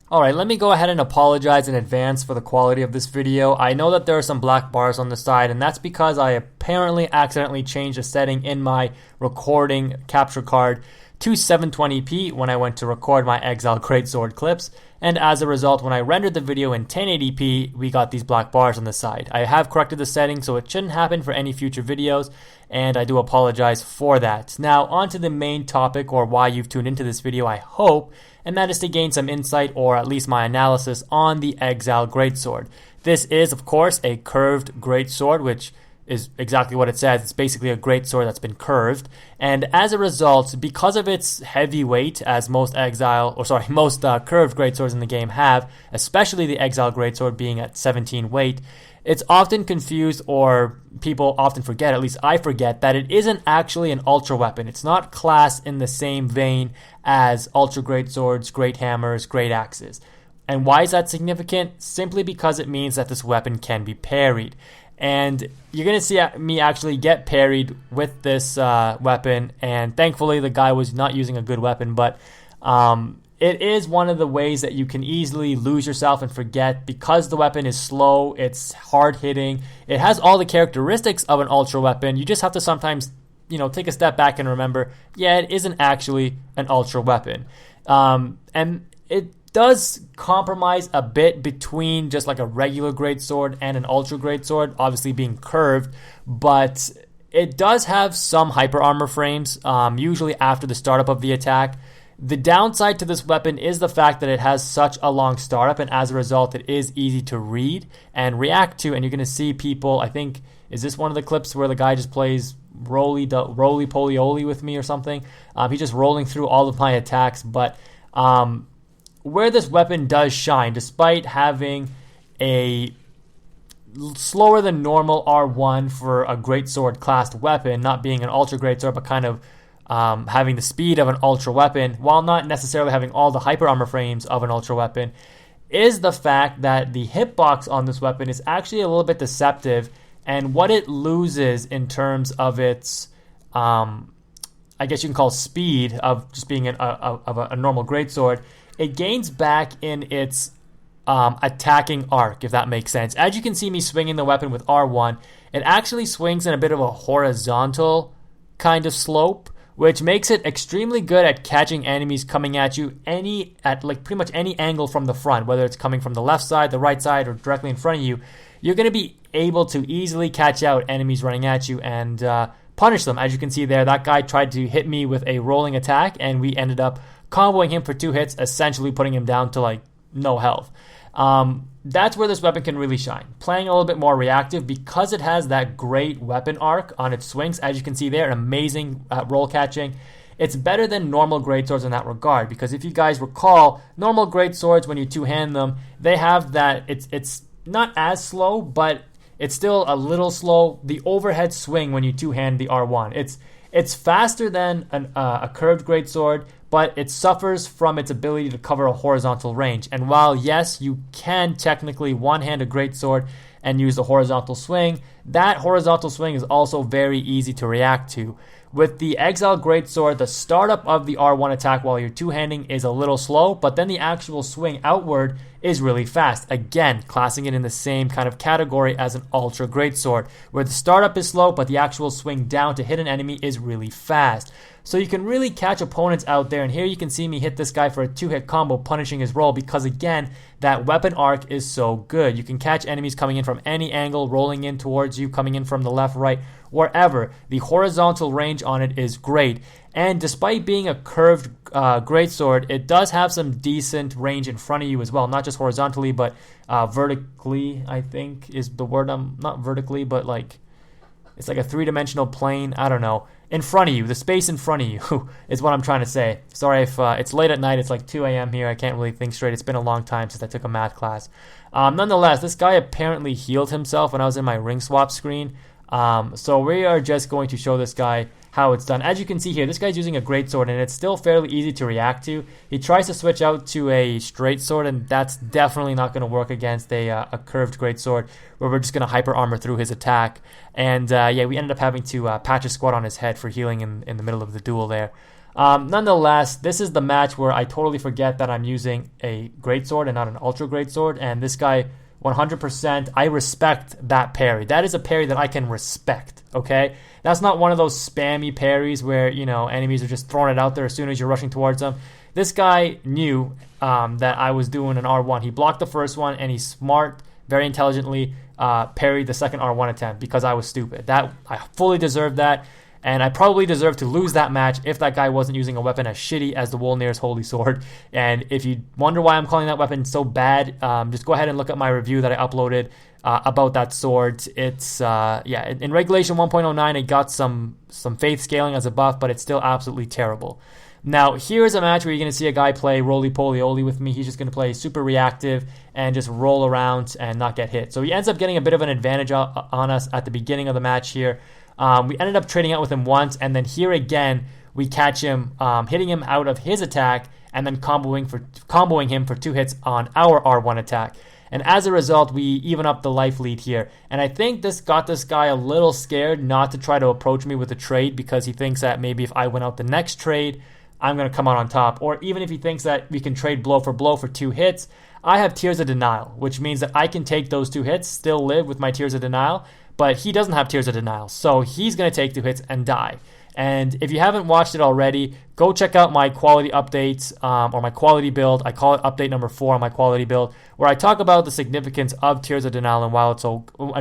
Alright, let me go ahead and apologize in advance for the quality of this video. I know that there are some black bars on the side, and that's because I apparently accidentally changed a setting in my recording capture card to 720p when I went to record my Exile Greatsword clips, and as a result, when I rendered the video in 1080p, we got these black bars on the side. I have corrected the setting, so it shouldn't happen for any future videos, and I do apologize for that. Now, on to the main topic, or why you've tuned into this video, I hope, and that is to gain some insight, or at least my analysis, on the Exile Greatsword. This is, of course, a curved Greatsword, which is exactly what it says. It's basically a greatsword that's been curved, and as a result, because of its heavy weight, as most curved greatswords in the game have, especially the Exile Greatsword being at 17 weight, it's often confused, or people often forget, at least I forget, that it isn't actually an ultra weapon. It's not classed in the same vein as ultra greatswords, great hammers, great axes. And why is that significant? Simply because it means that this weapon can be parried. And you're going to see me actually get parried with this weapon, and thankfully the guy was not using a good weapon, but it is one of the ways that you can easily lose yourself and forget because the weapon is slow, it's hard hitting, it has all the characteristics of an ultra weapon. You just have to sometimes, take a step back and remember, yeah, it isn't actually an ultra weapon. And it does compromise a bit between just like a regular greatsword and an ultra greatsword, obviously being curved, but it does have some hyper armor frames, usually after the startup of the attack. The downside to this weapon is the fact that it has such a long startup, and as a result, it is easy to read and react to, and you're going to see people, I think, is this one of the clips where the guy just plays roly-poly-oly with me or something? He's just rolling through all of my attacks, but where this weapon does shine, despite having a slower than normal R1 for a greatsword classed weapon, not being an ultra greatsword, but kind of having the speed of an ultra weapon, while not necessarily having all the hyper armor frames of an ultra weapon, is the fact that the hitbox on this weapon is actually a little bit deceptive, and what it loses in terms of its, I guess you can call speed of just being a normal greatsword, it gains back in its attacking arc, if that makes sense. As you can see me swinging the weapon with R1, it actually swings in a bit of a horizontal kind of slope, which makes it extremely good at catching enemies coming at you at pretty much any angle from the front, whether it's coming from the left side, the right side, or directly in front of you. You're going to be able to easily catch out enemies running at you and punish them. As you can see there, that guy tried to hit me with a rolling attack, and we ended up comboing him for 2 hits, essentially putting him down to no health. That's where this weapon can really shine. Playing a little bit more reactive because it has that great weapon arc on its swings. As you can see there, amazing roll catching. It's better than normal greatswords in that regard, because if you guys recall, normal greatswords, when you two-hand them, they have that, it's not as slow, but it's still a little slow. The overhead swing when you two-hand the R1, it's faster than a curved greatsword, but it suffers from its ability to cover a horizontal range. And while, yes, you can technically one-hand a greatsword and use the horizontal swing, that horizontal swing is also very easy to react to. With the Exile Greatsword, the startup of the R1 attack while you're two-handing is a little slow, but then the actual swing outward is really fast. Again, classing it in the same kind of category as an Ultra Greatsword, where the startup is slow, but the actual swing down to hit an enemy is really fast. So you can really catch opponents out there, and here you can see me hit this guy for a 2-hit combo, punishing his roll, because again, that weapon arc is so good. You can catch enemies coming in from any angle, rolling in towards you, coming in from the left, right, wherever. The horizontal range on it is great, and despite being a curved greatsword, it does have some decent range in front of you as well, not just horizontally, but vertically, I think is the word. Not vertically, but it's like a 3-dimensional plane, I don't know. In front of you, the space in front of you is what I'm trying to say. Sorry if it's late at night, it's like 2 a.m. here, I can't really think straight. It's been a long time since I took a math class. Nonetheless, this guy apparently healed himself when I was in my ring swap screen. So we are just going to show this guy how it's done. As you can see here, this guy's using a greatsword, and it's still fairly easy to react to. He tries to switch out to a straight sword, and that's definitely not going to work against a curved greatsword, where we're just going to hyper armor through his attack. And yeah, we ended up having to patch a squat on his head for healing in the middle of the duel there. Nonetheless, this is the match where I totally forget that I'm using a Greatsword and not an Ultra Greatsword, and this guy 100%, I respect that parry. That is a parry that I can respect, okay? That's not one of those spammy parries where, you know, enemies are just throwing it out there as soon as you're rushing towards them. This guy knew that I was doing an R1. He blocked the first one, and he very intelligently parried the second R1 attempt because I was stupid. That I fully deserved that, and I probably deserved to lose that match if that guy wasn't using a weapon as shitty as the Wolnir's Holy Sword. And if you wonder why I'm calling that weapon so bad, just go ahead and look at my review that I uploaded about that sword. It's in Regulation 1.09 it got some faith scaling as a buff, but it's still absolutely terrible. Now, here's a match where you're going to see a guy play roly-poly-oly with me. He's just going to play super reactive and just roll around and not get hit. So he ends up getting a bit of an advantage on us at the beginning of the match here. We ended up trading out with him once, and then here again, we catch him hitting him out of his attack and then comboing him for 2 hits on our R1 attack. And as a result, we even up the life lead here. And I think this got this guy a little scared not to try to approach me with a trade because he thinks that maybe if I win out the next trade, I'm going to come out on top. Or even if he thinks that we can trade blow for 2 hits, I have Tears of Denial, which means that I can take those 2 hits, still live with my Tears of Denial, but he doesn't have Tears of Denial, so he's going to take 2 hits and die. And if you haven't watched it already, go check out my quality updates or my quality build. I call it update number 4 on my quality build, where I talk about the significance of Tears of Denial and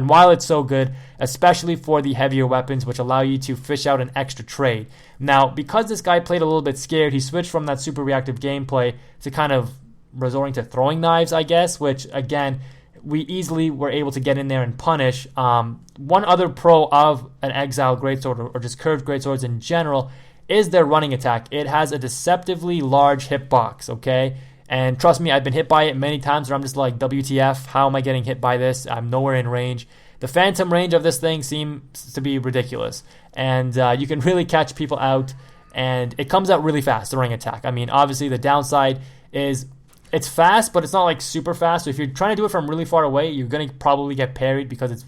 why it's so good, especially for the heavier weapons, which allow you to fish out an extra trade. Now, because this guy played a little bit scared, he switched from that super reactive gameplay to kind of resorting to throwing knives, I guess, which again, we easily were able to get in there and punish. One other pro of an Exile Greatsword or just curved Greatswords in general is their running attack. It has a deceptively large hitbox, okay? And trust me, I've been hit by it many times where I'm just like, WTF, how am I getting hit by this? I'm nowhere in range. The phantom range of this thing seems to be ridiculous. And you can really catch people out, and it comes out really fast, the running attack. I mean, obviously the downside is it's fast, but it's not like super fast. So if you're trying to do it from really far away, you're going to probably get parried because it's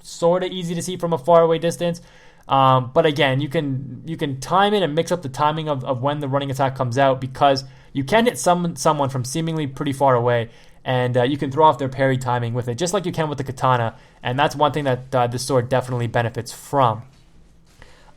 sort of easy to see from a far away distance. But again, you can time it and mix up the timing of when the running attack comes out, because you can hit someone from seemingly pretty far away, and you can throw off their parry timing with it, just like you can with the katana. And that's one thing that this sword definitely benefits from.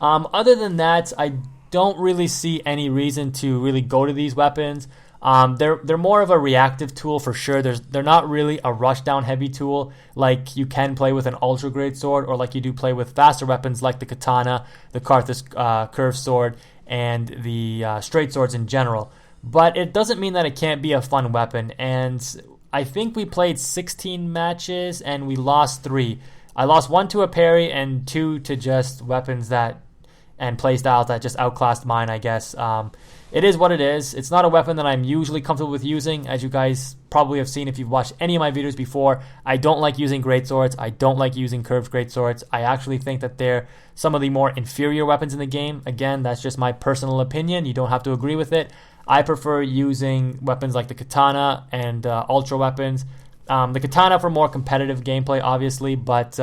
Other than that, I don't really see any reason to really go to these weapons. They're more of a reactive tool for sure. They're not really a rushdown heavy tool like you can play with an ultra great sword, or like you do play with faster weapons like the katana, the Karthus curved sword, and the straight swords in general. But it doesn't mean that it can't be a fun weapon. And I think we played 16 matches and we lost 3. I lost 1 to a parry and 2 to just weapons and playstyles that just outclassed mine, I guess. It is what it is. It's not a weapon that I'm usually comfortable with using, as you guys probably have seen if you've watched any of my videos before. I don't like using great swords. I don't like using curved great swords. I actually think that they're some of the more inferior weapons in the game. Again, that's just my personal opinion. You don't have to agree with it. I prefer using weapons like the katana and ultra weapons. The katana for more competitive gameplay, obviously, but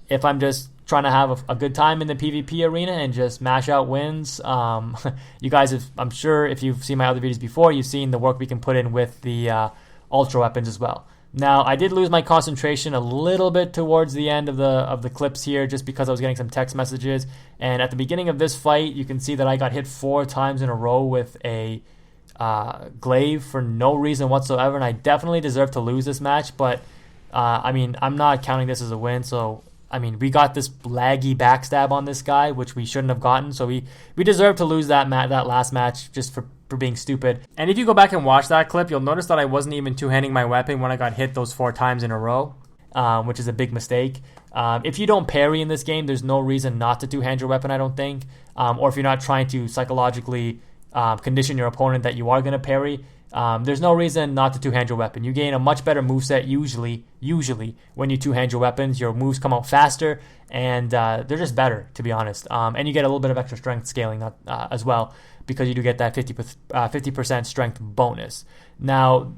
if I'm just trying to have a good time in the PvP arena and just mash out wins. You guys have, I'm sure if you've seen my other videos before, you've seen the work we can put in with the ultra weapons as well. Now, I did lose my concentration a little bit towards the end of the clips here, just because I was getting some text messages. And at the beginning of this fight, you can see that I got hit 4 times in a row with a glaive for no reason whatsoever, and I definitely deserve to lose this match. But I mean, I'm not counting this as a win, so I mean, we got this laggy backstab on this guy, which we shouldn't have gotten, so we deserve to lose that last match just for being stupid. And if you go back and watch that clip, you'll notice that I wasn't even two-handing my weapon when I got hit those 4 times in a row, which is a big mistake. If you don't parry in this game, there's no reason not to two-hand your weapon, I don't think. Or if you're not trying to psychologically condition your opponent that you are going to parry, there's no reason not to two-hand your weapon. You gain a much better moveset usually when you two-hand your weapons. Your moves come out faster, and they're just better, to be honest. And you get a little bit of extra strength scaling as well, because you do get that 50% strength bonus. Now,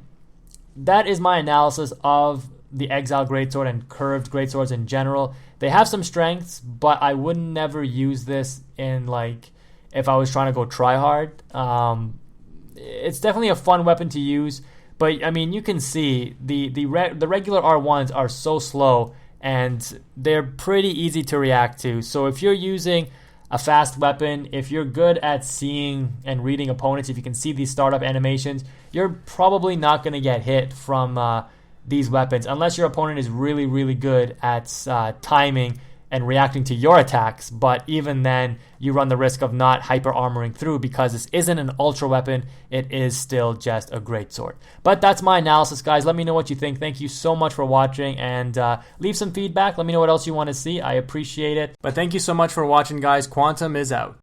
that is my analysis of the Exile Greatsword and curved Greatswords in general. They have some strengths, but I would never use this in if I was trying to go try hard. It's definitely a fun weapon to use, but I mean, you can see the regular R1s are so slow and they're pretty easy to react to. So if you're using a fast weapon, if you're good at seeing and reading opponents, if you can see these startup animations, you're probably not going to get hit from these weapons unless your opponent is really, really good at timing and reacting to your attacks. But even then, you run the risk of not hyper armoring through because this isn't an ultra weapon. It is still just a greatsword. But that's my analysis, guys. Let me know what you think. Thank you so much for watching, and leave some feedback. Let me know what else you want to see. I appreciate it. But thank you so much for watching, guys. Quantum is out.